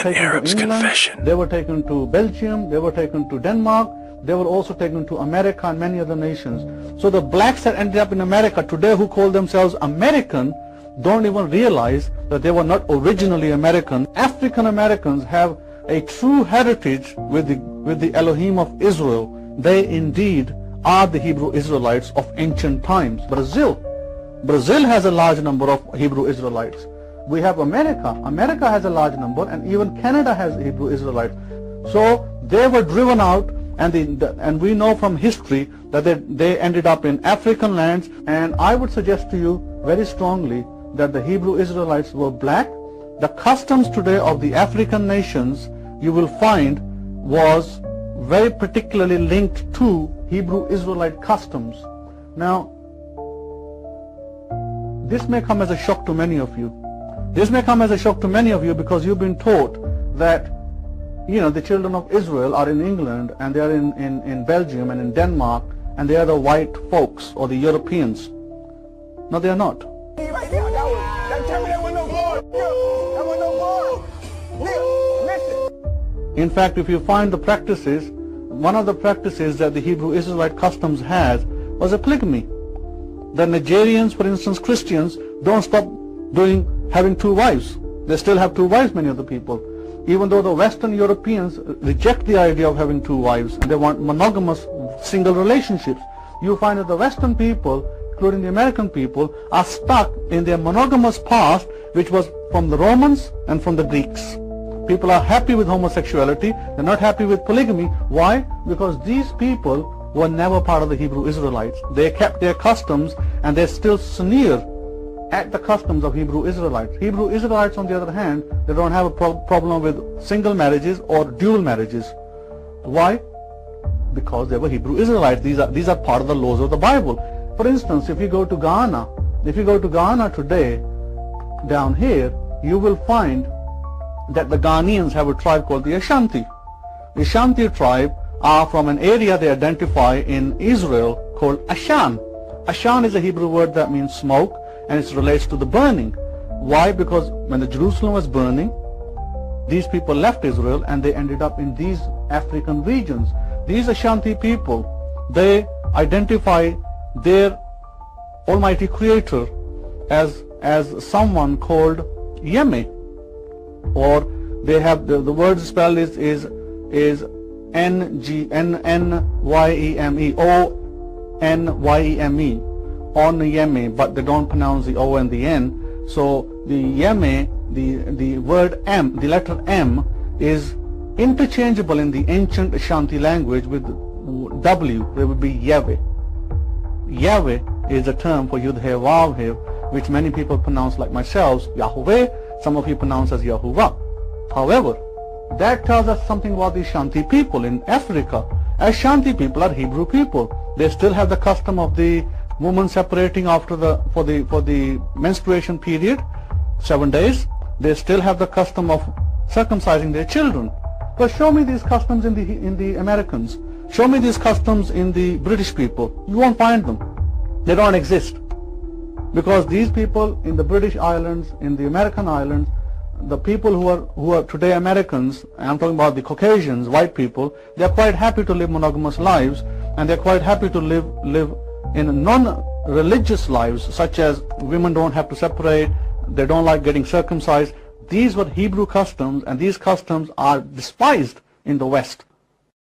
taken to England, they were taken to Belgium, they were taken to Denmark, they were also taken to America and many other nations. So the blacks that ended up in America today who call themselves American don't even realize that they were not originally American. African Americans have a true heritage with the Elohim of Israel. They indeed are the Hebrew Israelites of ancient times. Brazil has a large number of Hebrew Israelites. We have America. America has a large number, and even Canada has Hebrew Israelites. So they were driven out, and we know from history that they ended up in African lands. And I would suggest to you very strongly that the Hebrew Israelites were black. The customs today of the African nations, you will find, was very particularly linked to Hebrew Israelite customs. Now, this may come as a shock to many of you. This may come as a shock to many of you because you've been taught that, you know, the children of Israel are in England and they are in Belgium and in Denmark, and they are the white folks or the Europeans. No, they are not. In fact, if you find the practices, one of the practices that the Hebrew Israelite customs had was a polygamy. The Nigerians, for instance, Christians, don't stop having two wives. They still have two wives, many of the people. Even though the Western Europeans reject the idea of having two wives, and they want monogamous single relationships, you find that the Western people, including the American people, are stuck in their monogamous past, which was from the Romans and from the Greeks. People are happy with homosexuality, they're not happy with polygamy. Why? Because these people were never part of the Hebrew Israelites. They kept their customs, and they still sneer at the customs of Hebrew Israelites. Hebrew Israelites, on the other hand, they don't have a problem with single marriages or dual marriages. Why? Because they were Hebrew Israelites. These are part of the laws of the Bible. For instance, if you go to Ghana today, down here, you will find that the Ghanaians have a tribe called the Ashanti. The Ashanti tribe are from an area they identify in Israel called Ashan. Ashan is a Hebrew word that means smoke, and it relates to the burning. Why? Because when the Jerusalem was burning, these people left Israel and they ended up in these African regions. These Ashanti people, they identify their Almighty Creator as someone called Yeme, or they have the word spelled is N-N-Y-E-M-E, O-N-Y-E-M-E, Onyeme, but they don't pronounce the O and the N. So the Yeme, the word M, the letter M, is interchangeable in the ancient Ashanti language with W. It would be Yahweh. Yahweh is a term for Yud-He-Vav-He, which many people pronounce like myself, Yahweh. Some of you pronounce as Yahuwah. However, that tells us something about the Ashanti people in Africa. Ashanti people are Hebrew people. They still have the custom of the woman separating after for the menstruation period, 7 days. They still have the custom of circumcising their children. But show me these customs in the Americans. Show me these customs in the British people. You won't find them. They don't exist. Because these people in the British Islands, in the American Islands, the people who are today Americans, I'm talking about the Caucasians, white people, they're quite happy to live monogamous lives, and they're quite happy to live in non-religious lives, such as women don't have to separate, they don't like getting circumcised. These were Hebrew customs, and these customs are despised in the West.